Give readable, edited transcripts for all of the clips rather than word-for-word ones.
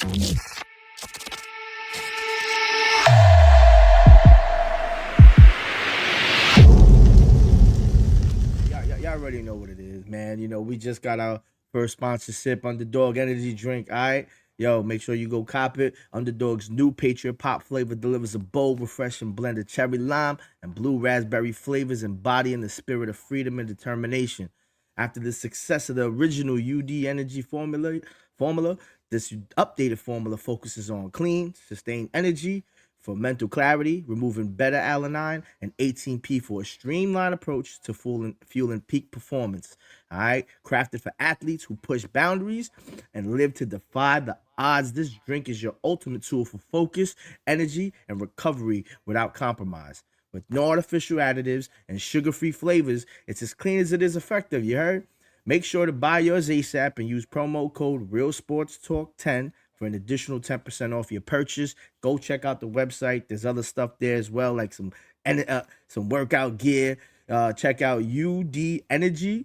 Y'all already know what it is, man. You know, we just got our first sponsorship, Underdog Energy Drink. All right. Yo, make sure you go cop it. Underdog's new Patriot Pop flavor delivers a bold, refreshing blend of cherry lime and blue raspberry flavors, embodying the spirit of freedom and determination. After the success of the original UD Energy formula, this updated formula focuses on clean, sustained energy for mental clarity, removing beta alanine and 18P for a streamlined approach to fueling peak performance. All right, crafted for athletes who push boundaries and live to defy the odds. This drink is your ultimate tool for focus, energy, and recovery without compromise. With no artificial additives and sugar-free flavors, it's as clean as it is effective. You heard? Make sure to buy yours ASAP and use promo code RealSportsTalk10 for an additional 10% off your purchase. Go check out the website. There's other stuff there as well, like some workout gear. Check out udenergy.shop.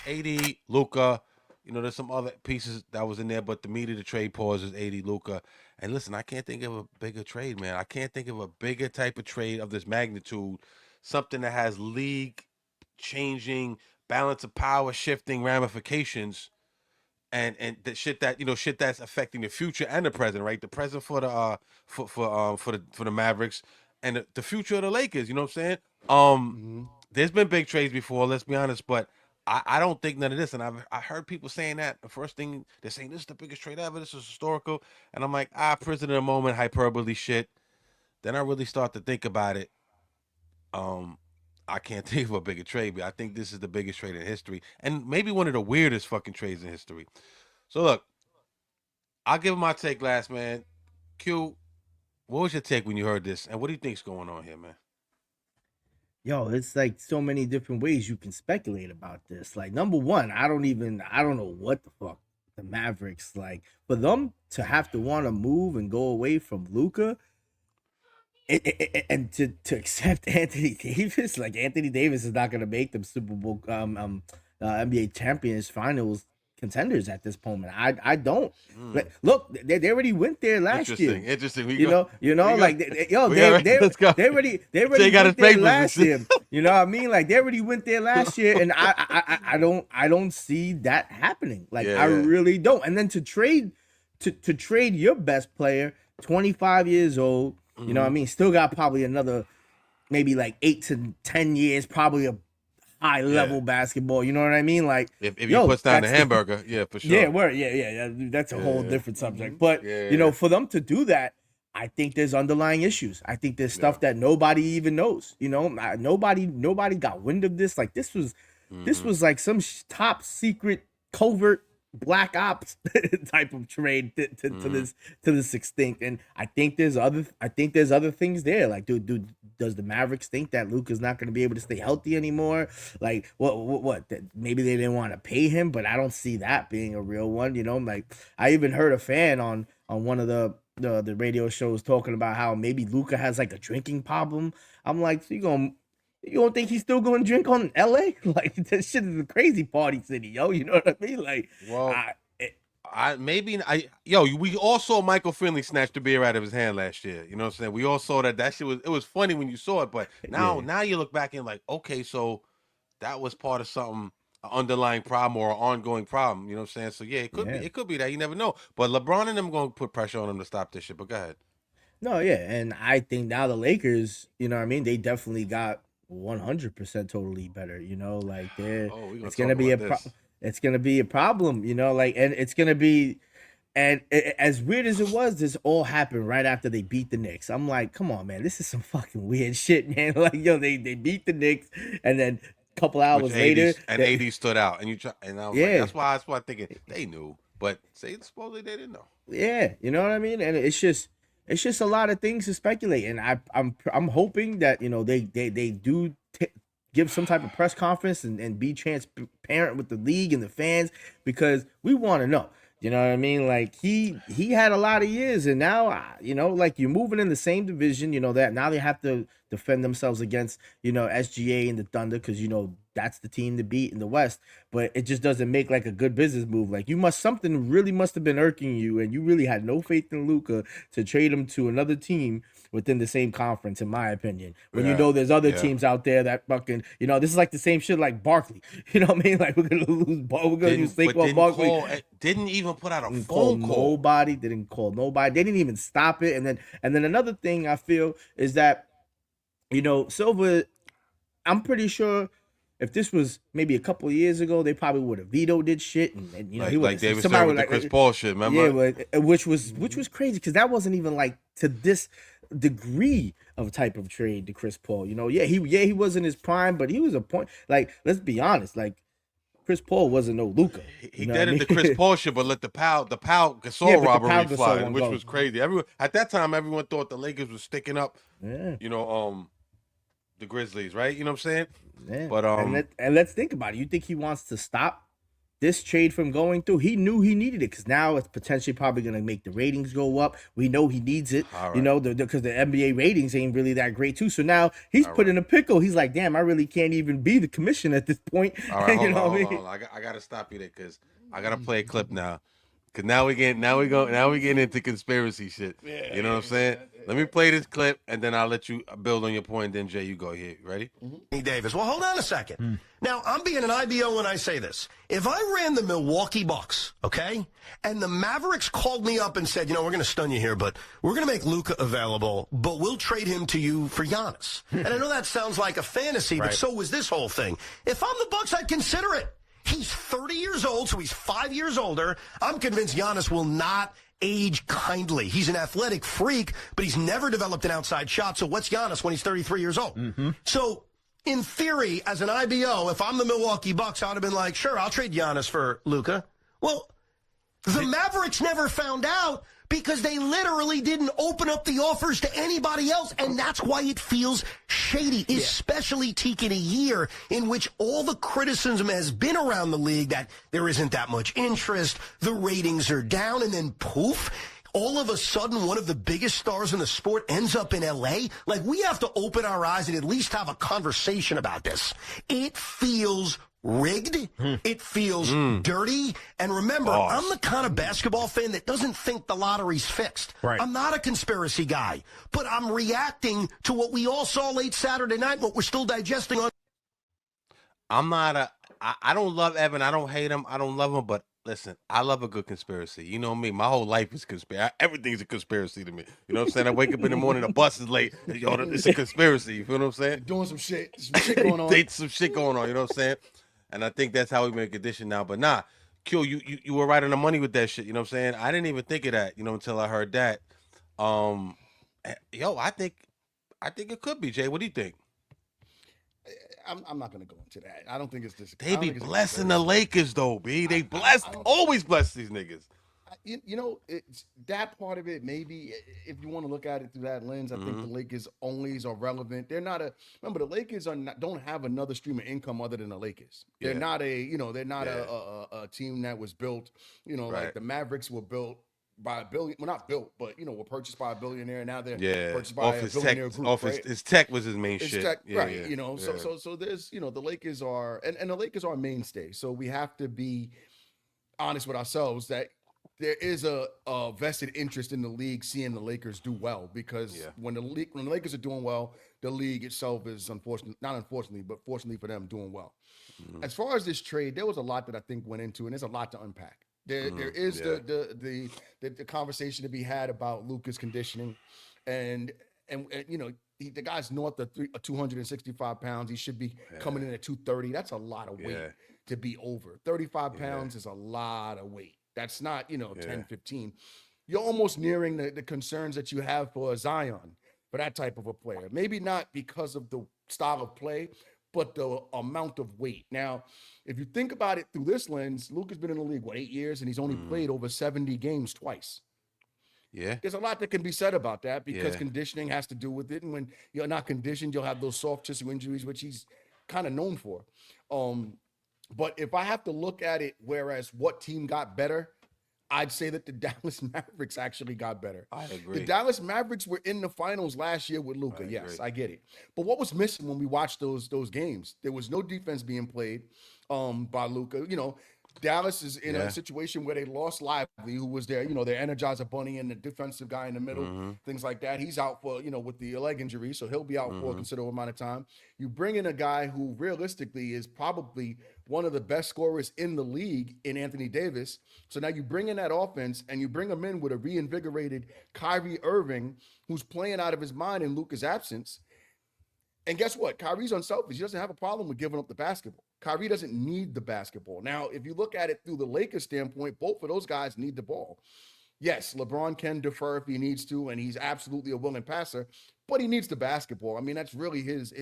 AD, Luka, there's some other pieces that was in there, but the meat of the trade pause is AD, Luka. And listen, I can't think of a bigger trade, man. I can't think of a bigger type of trade of this magnitude, something that has league changing, balance of power shifting ramifications, and the shit that's affecting the future and the present, right? The present for the for the Mavericks and the future of the Lakers. You know what I'm saying? There's been big trades before, let's be honest, but I don't think none of this. And I heard people saying that the first thing they're saying, this is the biggest trade ever, this is historical, and I'm like, prison in a moment, hyperbole shit. Then I really start to think about it. I can't think of a bigger trade, but I think this is the biggest trade in history, and maybe one of the weirdest fucking trades in history. So look, I'll give my take last, man. Q, what was your take when you heard this, and what do you think's going on here, man? Yo, it's like so many different ways you can speculate about this. Like, number one, I don't know what the fuck the Mavericks, like, for them to have to want to move and go away from Luka and to accept Anthony Davis. Like, Anthony Davis is not going to make them Super Bowl NBA champions finals contenders at this moment. I don't. Look, they already went there last year. Interesting. They already went there last year. You know what I mean? Like, they already went there last year, and I don't see that happening. Like, I really don't. And then to trade your best player, 25 years old, you know what I mean? Still got probably another maybe like 8 to 10 years, probably a high level basketball. You know what I mean? Like, if you puts down the hamburger, for sure. Yeah. That's a whole different subject. But for them to do that, I think there's underlying issues. I think there's stuff that nobody even knows. Nobody got wind of this. Like, this was like some top secret covert black ops type of trade to this extent. And I think there's other things there. Like, does the Mavericks think that Luka's not going to be able to stay healthy anymore? Like, what maybe they didn't want to pay him, but I don't see that being a real one. Like, I even heard a fan on one of the radio shows talking about how maybe Luka has like a drinking problem. I'm like, so you don't think he's still going to drink on LA? Like, this shit is a crazy party city, yo. You know what I mean? Like, well, we all saw Michael Finley snatch the beer out of his hand last year. You know what I'm saying? We all saw that shit was funny when you saw it, but now you look back and like, okay, so that was part of something, an underlying problem or an ongoing problem. You know what I'm saying? So it could be that, you never know. But LeBron and them going to put pressure on him to stop this shit. But go ahead. No, yeah, and I think now the Lakers, you know what I mean? They definitely got 100% totally better. Like, it's gonna be it's gonna be a problem. Like, and it's gonna be, and as weird as it was, this all happened right after they beat the Knicks. I'm like, come on, man, this is some fucking weird shit, man. Like, yo, they beat the Knicks, and then a couple hours later, AD stood out, and I was like, that's why I'm thinking they knew, but supposedly they didn't know. Yeah, you know what I mean, and it's just a lot of things to speculate, and I'm hoping that they do give some type of press conference and be transparent with the league and the fans, because we want to know. You know what I mean? Like, he had a lot of years, and now like, you're moving in the same division. That now they have to defend themselves against, SGA and the Thunder, because that's the team to beat in the West. But it just doesn't make like a good business move. Like something really must have been irking you, and you really had no faith in Luka to trade him to another team within the same conference, in my opinion. When there's other teams out there that fucking, this is like the same shit like Barkley. You know what I mean? Like we're gonna use Saquon Barkley. Didn't even put out a Didn't phone call. Nobody didn't call nobody. They didn't even stop it. And then another thing I feel is that, Silver, I'm pretty sure if this was maybe a couple of years ago, they probably would have vetoed this shit, and he would David Stern with the Chris Paul shit, remember? Yeah, which was crazy because that wasn't even like to this degree of type of trade to Chris Paul. He was in his prime, but he was a point. Like, let's be honest, like Chris Paul wasn't no Luka. He did it the Chris Paul shit, but let the Pau Gasol robbery fly, which was crazy. Everyone at that time, everyone thought the Lakers was sticking up. Yeah. The Grizzlies, right? You know what I'm saying? Yeah. But and let's think about it. You think he wants to stop this trade from going through? He knew he needed it because now it's potentially probably going to make the ratings go up. We know he needs it, right. Because the NBA ratings ain't really that great too. So now he's put in a pickle. He's like, damn, I really can't even be the commissioner at this point. All right, hold on. I got to stop you there because I got to play a clip now. Because now we getting into conspiracy shit. Yeah, you know what I'm saying? Let me play this clip, and then I'll let you build on your point. Then, Jay, you go here. Ready? Davis. Well, hold on a second. Now, I'm being an IBO when I say this. If I ran the Milwaukee Bucks, okay, and the Mavericks called me up and said, we're going to stun you here, but we're going to make Luka available, but we'll trade him to you for Giannis. And I know that sounds like a fantasy, but so was this whole thing. If I'm the Bucks, I'd consider it. He's 30 years old, so he's 5 years older. I'm convinced Giannis will not age kindly. He's an athletic freak, but he's never developed an outside shot. So what's Giannis when he's 33 years old? So in theory, as an IBO, if I'm the Milwaukee Bucks, I would have been like, sure, I'll trade Giannis for Luka. Well, the Mavericks never found out because they literally didn't open up the offers to anybody else, and that's why it feels shady, especially taking a year in which all the criticism has been around the league that there isn't that much interest, the ratings are down, and then poof, all of a sudden one of the biggest stars in the sport ends up in L.A.? Like, we have to open our eyes and at least have a conversation about this. It feels rigged. It feels dirty. And remember, I'm the kind of basketball fan that doesn't think the lottery's fixed. Right. I'm not a conspiracy guy, but I'm reacting to what we all saw late Saturday night, what we're still digesting on. I don't love Evan. I don't hate him. I don't love him, but listen, I love a good conspiracy. You know me. My whole life is conspiracy. Everything's a conspiracy to me. You know what I'm saying? I wake up in the morning, the bus is late. It's a conspiracy. You feel what I'm saying? Doing some shit. Some shit going on. Some shit going on. You know what I'm saying? And I think that's how we make a condition now. But nah, Q, you were right on the money with that shit. You know what I'm saying? I didn't even think of that, until I heard that. I think it could be, Jay. What do you think? I'm not going to go into that. I don't think it's this. They be blessing the Lakers, though, B. They always bless these niggas. It's that part of it. Maybe if you want to look at it through that lens, I think the Lakers onlys are relevant. They're not remember the Lakers don't have another stream of income other than the Lakers. They're not a team that was built, like the Mavericks were built by a billion. Well, not built, but were purchased by a billionaire. Now they're purchased by a billionaire group. His tech was his main shit. Tech, right? So there's the Lakers are and the Lakers are a mainstay. So we have to be honest with ourselves that there is a vested interest in the league seeing the Lakers do well because when the Lakers are doing well, the league itself is not unfortunately, but fortunately for them, doing well. As far as this trade, there was a lot that I think went into, and there's a lot to unpack. There is the conversation to be had about Luka's conditioning, and the guy's north of 265 pounds. He should be coming in at 230. That's a lot of weight to be over. 35 pounds is a lot of weight. That's not 10, 15. You're almost nearing the concerns that you have for Zion, for that type of a player. Maybe not because of the style of play, but the amount of weight. Now, if you think about it through this lens, Luka's been in the league, 8 years, and he's only played over 70 games twice. Yeah. There's a lot that can be said about that because conditioning has to do with it. And when you're not conditioned, you'll have those soft tissue injuries, which he's kind of known for. But if I have to look at it, whereas what team got better, I'd say that the Dallas Mavericks actually got better. I agree. The Dallas Mavericks were in the finals last year with Luka. Yes, I get it. But what was missing when we watched those games? There was no defense being played by Luka. You know, Dallas is in a situation where they lost Lively, who was their, their energizer bunny and the defensive guy in the middle, things like that. He's out for, with the leg injury, so he'll be out for a considerable amount of time. You bring in a guy who realistically is probably one of the best scorers in the league in Anthony Davis. So now you bring in that offense and you bring him in with a reinvigorated Kyrie Irving, who's playing out of his mind in Luka's absence. And guess what? Kyrie's unselfish. He doesn't have a problem with giving up the basketball. Kyrie doesn't need the basketball. Now, if you look at it through the Lakers standpoint, both of those guys need the ball. Yes, LeBron can defer if he needs to, and he's absolutely a willing passer, but he needs the basketball. I mean, that's really his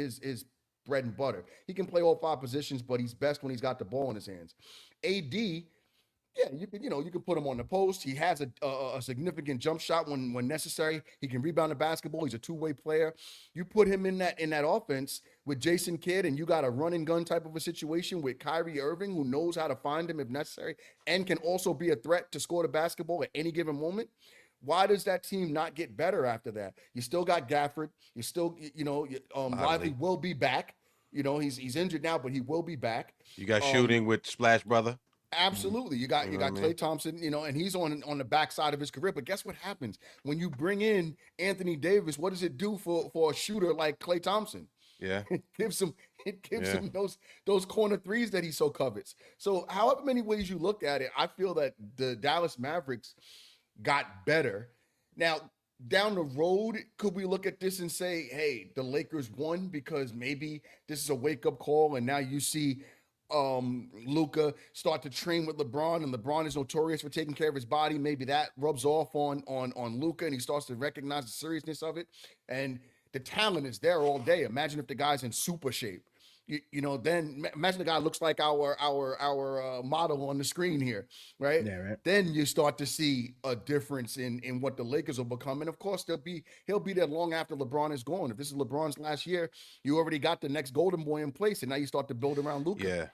bread and butter. He can play all 5 positions, but he's best when he's got the ball in his hands. AD, yeah, you can put him on the post. He has a significant jump shot when necessary. He can rebound the basketball. He's a two-way player. You put him in that offense with Jason Kidd, and you got a run and gun type of a situation with Kyrie Irving, who knows how to find him if necessary, and can also be a threat to score the basketball at any given moment. Why does that team not get better after that? You still got Gafford. You still, Lively will be back. He's injured now, but he will be back. You got shooting with Splash Brother. Absolutely. You got Klay Thompson, and he's on the backside of his career. But guess what happens when you bring in Anthony Davis? What does it do for a shooter like Klay Thompson? Yeah. It gives him those corner threes that he so covets. So however many ways you look at it, I feel that the Dallas Mavericks got better. Now, down the road, could we look at this and say, hey, the Lakers won because maybe this is a wake-up call, and now you see Luka start to train with LeBron, and LeBron is notorious for taking care of his body. Maybe that rubs off on Luka, and he starts to recognize the seriousness of it. And the talent is there all day. Imagine if the guy's in super shape. Then imagine the guy looks like our model on the screen here, right? Yeah, right. Then you start to see a difference in what the Lakers will become. And of course, he'll be there long after LeBron is gone. If this is LeBron's last year, you already got the next golden boy in place, and now you start to build around Luka. Yeah.